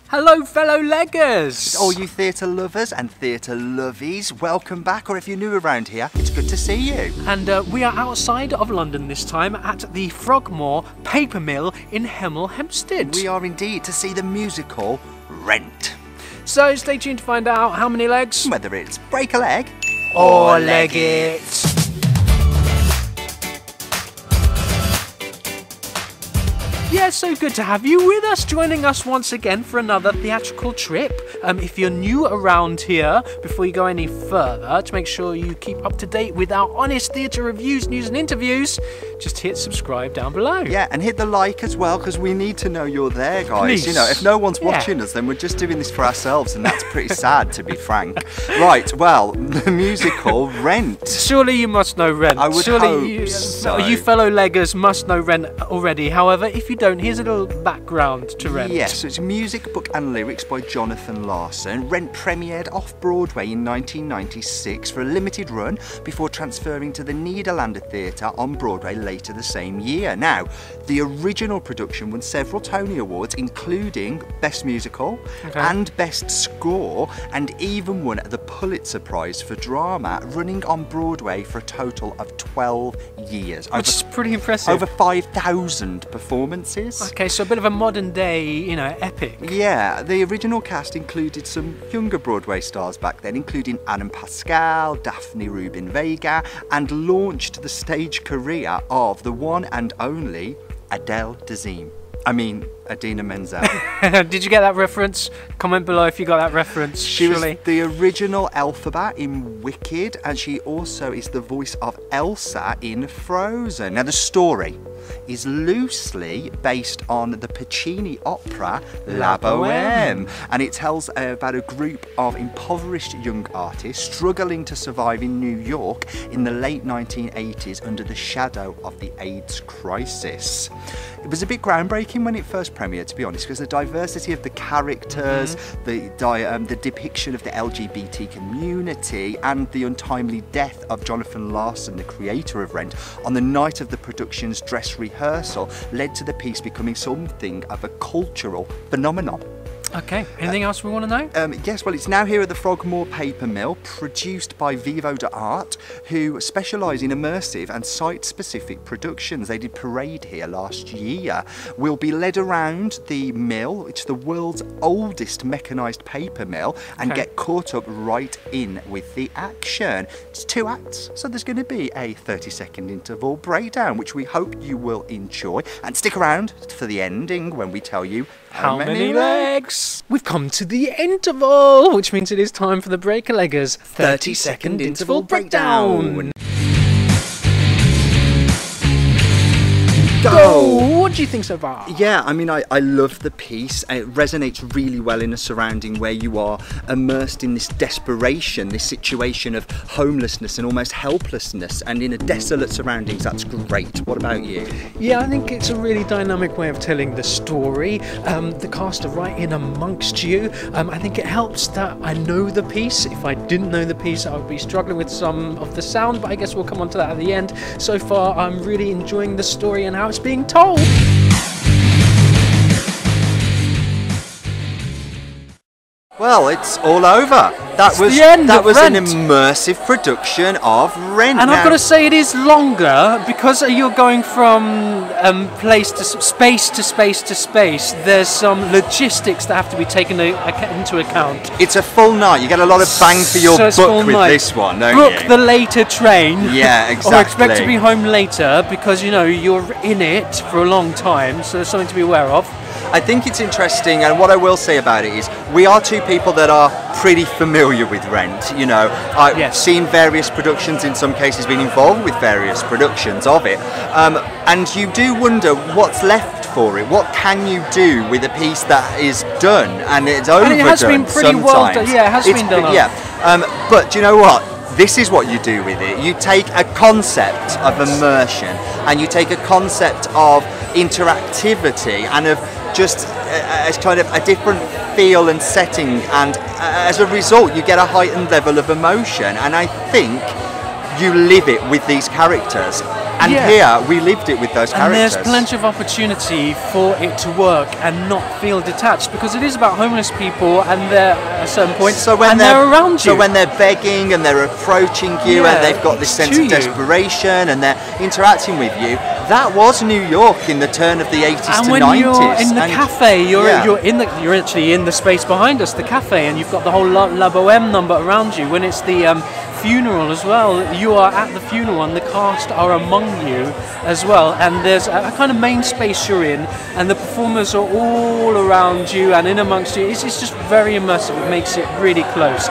Hello fellow leggers! All you theatre lovers and theatre lovies, welcome back, or if you're new around here, it's good to see you. And we are outside of London this time at the Frogmore Paper Mill in Hemel Hempstead. We are indeed to see the musical Rent. So stay tuned to find out how many legs, Whether it's break a leg or leg it. Yeah, so good to have you with us, joining us once again for another theatrical trip. If you're new around here, before you go any further, to make sure you keep up to date with our honest theatre reviews, news and interviews, just hit subscribe down below. Yeah, and hit the like as well, because we need to know you're there, guys. Please. You know, if no one's watching us, then we're just doing this for ourselves, and that's pretty sad, to be frank. Right, well, the musical Rent. Surely you must know Rent. I would Surely hope so. You fellow leggers must know Rent already. However, if you don't, here's a little background to Rent. Yes, so it's music, book and lyrics by Jonathan Larson. Rent premiered off-Broadway in 1996 for a limited run before transferring to the Nederlander Theatre on Broadway later the same year. Now, the original production won several Tony Awards, including Best Musical and Best Score, and even won the Pulitzer Prize for Drama, running on Broadway for a total of 12 years. Which is pretty impressive. Over 5,000 performances. Okay, so a bit of a modern day, you know, epic. Yeah, the original cast included some younger Broadway stars back then, including Adam Pascal, Daphne Rubin Vega, and launched the stage career of the one and only Adele Dazeem. I mean, Idina Menzel. Did you get that reference? Comment below if you got that reference. She was the original Elphaba in Wicked, and she also is the voice of Elsa in Frozen. Now, the story is loosely based on the Puccini opera La Boheme, and it tells about a group of impoverished young artists struggling to survive in New York in the late 1980s under the shadow of the AIDS crisis. It was a bit groundbreaking when it first premiered, to be honest, because the diversity of the characters, the depiction of the LGBT community, and the untimely death of Jonathan Larson, the creator of Rent, on the night of the production's dress rehearsal led to the piece becoming something of a cultural phenomenon. Okay, anything else we want to know? Yes, well, it's now here at the Frogmore Paper Mill, produced by Vivo D'Arte, who specialise in immersive and site-specific productions. They did Parade here last year. We'll be led around the mill, which is the world's oldest mechanised paper mill, and get caught up right in with the action. It's 2 acts, so there's going to be a 30-second interval breakdown, which we hope you will enjoy. And stick around for the ending when we tell you how many legs? We've come to the interval, which means it is time for the Break-a-Leggers 30-second interval breakdown. Go! What do you think so far? Yeah, I mean, I love the piece. It resonates really well in a surrounding where you are immersed in this desperation, this situation of homelessness and almost helplessness, and in a desolate surroundings. That's great. What about you? Yeah, I think it's a really dynamic way of telling the story. The cast are right in amongst you. I think it helps that I know the piece. If I didn't know the piece, I would be struggling with some of the sound, but I guess we'll come on to that at the end. So far, I'm really enjoying the story and how it's being told. Well, it's all over. That was an immersive production of Rent. And I've got to say, it is longer because you're going from place to space to space to space. There's some logistics that have to be taken into account. It's a full night. You get a lot of bang for your buck with this one, don't you? Book the later train. Yeah, exactly. Or expect to be home later because, you know, you're in it for a long time, so there's something to be aware of. I think it's interesting, and what I will say about it is we are two people that are pretty familiar with Rent. You know, I've seen various productions, in some cases been involved with various productions of it, and you do wonder what's left for it. What can you do with a piece that is done and it's overdone? And it has been pretty sometimes. well done. Yeah, it has been done. Yeah, but do you know what? This is what you do with it. You take a concept of immersion, and you take a concept of interactivity and of just as kind of a different feel and setting, and as a result you get a heightened level of emotion, and I think you live it with these characters. And here, we lived it with those and characters. there's plenty of opportunity for it to work and not feel detached, because it is about homeless people, and they're at a certain point, and they're around you. So when they're begging and they're approaching you, and they've got this sense of desperation, and they're interacting with you, that was New York in the turn of the 80s and to 90s. when you're in the cafe, you're actually in the space behind us, the cafe, and you've got the whole La Boheme number around you. When it's the funeral as well, you are at the funeral and the cast are among you as well, and there's a kind of main space you're in, and the performers are all around you and in amongst you. It's just very immersive. It makes it really close.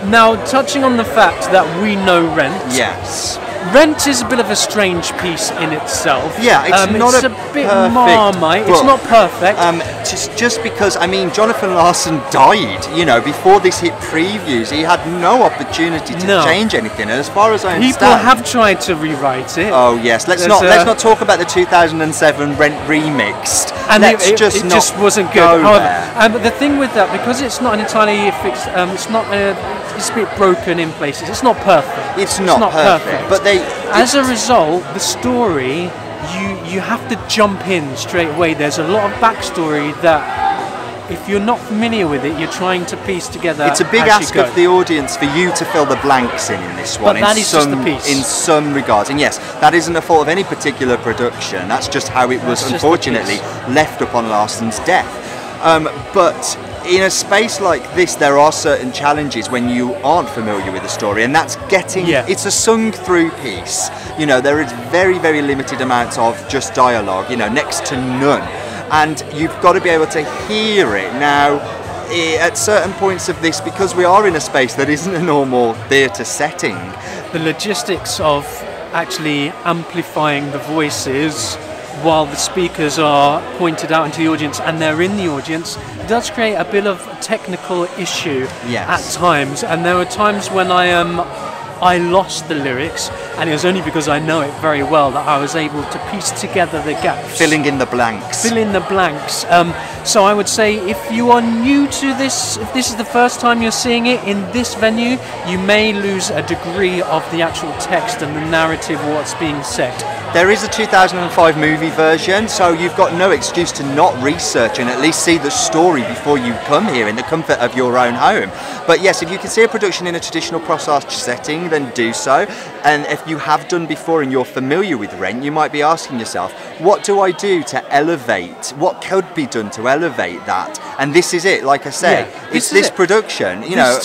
Now, touching on the fact that we know Rent. Yes. Rent is a bit of a strange piece in itself. Yeah, it's not it's a bit Marmite. It's not perfect. Just because, I mean, Jonathan Larson died, you know, before this hit previews. He had no opportunity to change anything. And as far as I understand, people have tried to rewrite it. Oh yes, let's not talk about the 2007 Rent remixed. And it just wasn't good. However, but the thing with that, because it's not an entirely fixed, it's a bit broken in places. It's not perfect. It's not perfect. But as a result, the story, you have to jump in straight away. There's a lot of backstory that, if you're not familiar with it, you're trying to piece together. It's a big ask of the audience for you to fill the blanks in this one. But that is just the piece. In some regards. And yes, that isn't a fault of any particular production. That's just how it was, unfortunately, left upon Larson's death. But in a space like this, there are certain challenges when you aren't familiar with the story, and that's it's a sung through piece. You know, there is very, very limited amounts of just dialogue, you know, next to none. And you've got to be able to hear it. Now, at certain points of this, because we are in a space that isn't a normal theatre setting, the logistics of actually amplifying the voices while the speakers are pointed out into the audience and they're in the audience does create a bit of a technical issue at times. And there were times when I lost the lyrics, and it was only because I know it very well that I was able to piece together the gaps. Filling in the blanks. So I would say, if you are new to this, if this is the first time you're seeing it in this venue, you may lose a degree of the actual text and the narrative of what's being said. There is a 2005 movie version, so you've got no excuse to not research and at least see the story before you come here in the comfort of your own home. But yes, if you can see a production in a traditional cross-arch setting, then do so. And if you have done before and you're familiar with Rent, you might be asking yourself, what do I do to elevate? What could be done to elevate that? And this is it, like I say, it's this production. You know,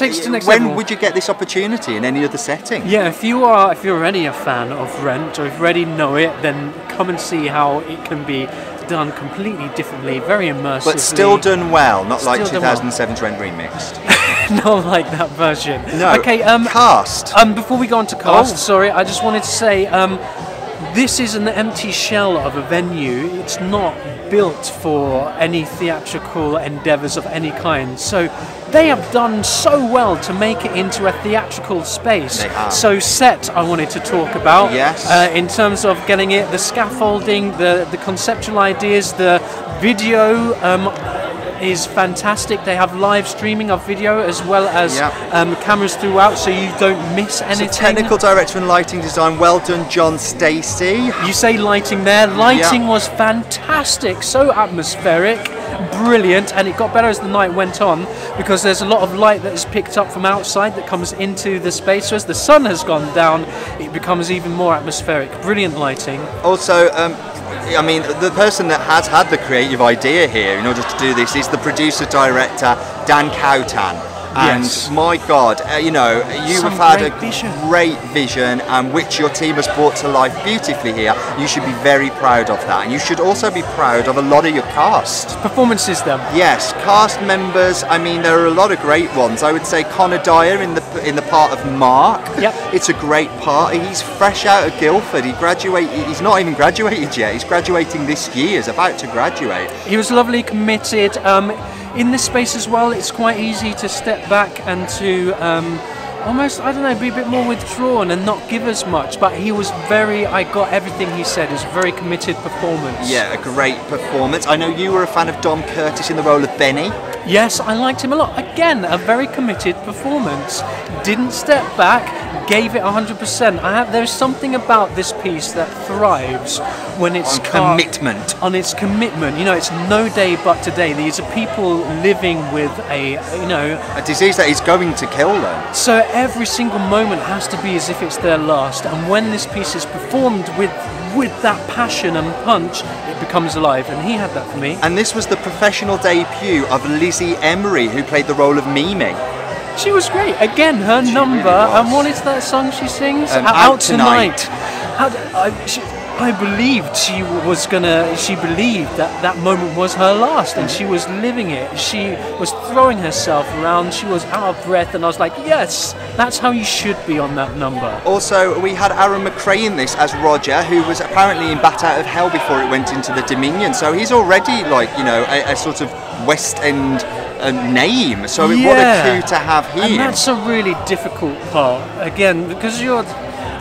when would you get this opportunity in any other setting? Yeah, if you're already a fan of Rent, or if you already know it, then come and see how it can be done completely differently, very immersive. But still done well, not like 2007's Rent remixed. Not like that version. No. Okay. Cast. Before we go on to cast, sorry, I just wanted to say, this is an empty shell of a venue. It's not built for any theatrical endeavours of any kind. So they have done so well to make it into a theatrical space. They have. So set, I wanted to talk about. Yes. In terms of getting it, the scaffolding, the conceptual ideas, the video is fantastic. They have live streaming of video as well as cameras throughout, so you don't miss anything. So technical director and lighting design, well done, John Stacey. You say lighting there. Lighting was fantastic, so atmospheric, brilliant, and it got better as the night went on because there's a lot of light that is picked up from outside that comes into the space. So as the sun has gone down, it becomes even more atmospheric. Brilliant lighting. Also, I mean, the person that has had the creative idea here in order to do this is the producer-director, Dan Cowtan. And my God, you know, you have had a great vision, and which your team has brought to life beautifully here. You should be very proud of that, and you should also be proud of a lot of your cast. Performances, then. Yes, cast members. I mean, there are a lot of great ones. I would say Connor Dyer in the part of Mark. Yep. It's a great part. He's fresh out of Guildford. He's not even graduated yet. He's graduating this year. He's about to graduate. He was lovely, committed. In this space as well, it's quite easy to step back and to almost, I don't know, be a bit more withdrawn and not give as much. But he was I got everything he said. It was a very committed performance. Yeah, a great performance. I know you were a fan of Dom Curtis in the role of Benny. Yes, I liked him a lot. Again, a very committed performance. Didn't step back, gave it 100%. There's something about this piece that thrives when it's commitment. On its commitment. You know, it's no day but today. These are people living with a disease that is going to kill them. So every single moment has to be as if it's their last. And when this piece is performed with that passion and punch, it becomes alive, and he had that for me. And this was the professional debut of Lizzie Emery, who played the role of Mimi. She was great. Again, her number, really and what is that song she sings? Out Tonight. I believed she believed that moment was her last, and she was living it. She was throwing herself around, she was out of breath, and I was like, yes, that's how you should be on that number. Also, we had Aaron McRae in this as Roger, who was apparently in Bat Out of Hell before it went into the Dominion, so he's already like, you know, a sort of West End name, so what a coup to have him. And that's a really difficult part, again, because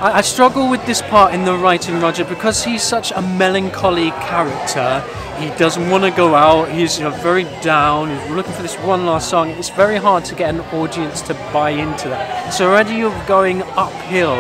I struggle with this part in the writing, Roger, because he's such a melancholy character. He doesn't want to go out, he's very down, he's looking for this one last song. It's very hard to get an audience to buy into that. So already you're going uphill,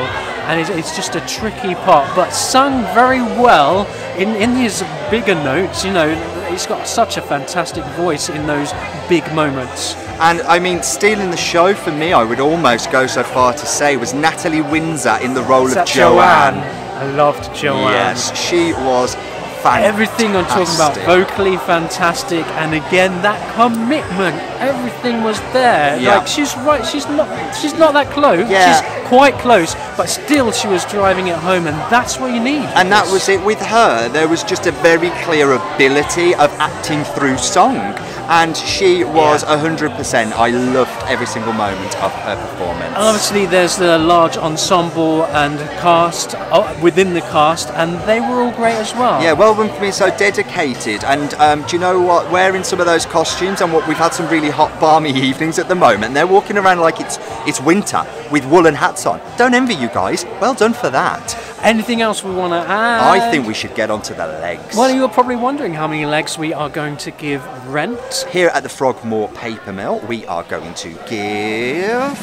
and it's just a tricky part, but sung very well in his bigger notes. You know, he's got such a fantastic voice in those big moments. And I mean, stealing the show for me, I would almost go so far to say, was Natalie Windsor in the role of Joanne. I loved Joanne. Yes, she was fantastic. Everything I'm talking about, vocally fantastic, and again that commitment, everything was there. Yeah. Like, she's right, she's not that close. Yeah. She's quite close, but still she was driving it home, and that's what you need. And that was it with her. There was just a very clear ability of acting through song. And she was 100%. I loved every single moment of her performance. And obviously there's the large ensemble and cast within the cast, and they were all great as well. Yeah, well done for being so dedicated. And do you know what? Wearing some of those costumes, and we've had some really hot, balmy evenings at the moment. They're walking around like it's winter with woolen hats on. Don't envy you guys. Well done for that. Anything else we want to add? I think we should get onto the legs. Well, you're probably wondering how many legs we are going to give Rent. Here at the Frogmore Paper Mill, we are going to give...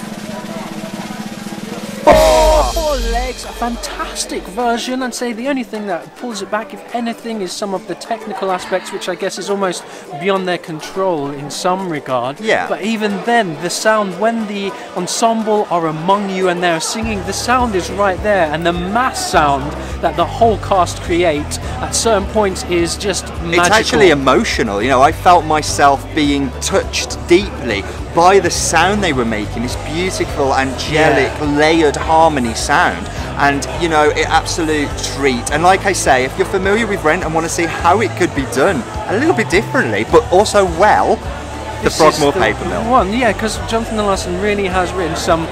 Four legs, a fantastic version. I'd say the only thing that pulls it back, if anything, is some of the technical aspects, which I guess is almost beyond their control in some regard. Yeah. But even then, the sound, when the ensemble are among you and they're singing, the sound is right there, and the mass sound that the whole cast create at certain points is just magical. It's actually emotional. You know, I felt myself being touched deeply by the sound they were making, this beautiful, angelic, layered harmony sound, and you know, an absolute treat. And like I say, if you're familiar with Rent and want to see how it could be done a little bit differently, but also well, the Frogmore Paper Mill. One, yeah, because Jonathan Larson really has written some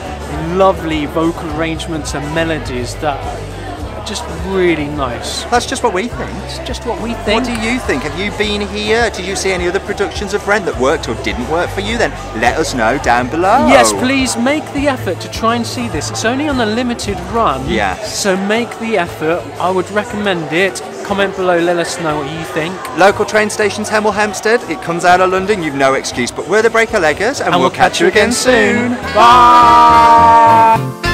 lovely vocal arrangements and melodies that are just really nice. That's just what we think. It's just what we think. What do you think? Have you been here? Did you see any other productions of Rent that worked or didn't work for you? Then let us know down below. Yes, please make the effort to try and see this. It's only on a limited run. Yes. So make the effort. I would recommend it. Comment below, let us know what you think. Local train stations, Hemel Hempstead. It comes out of London, you've no excuse. But we're the Breaker Leggers, and we'll catch you again soon. Bye!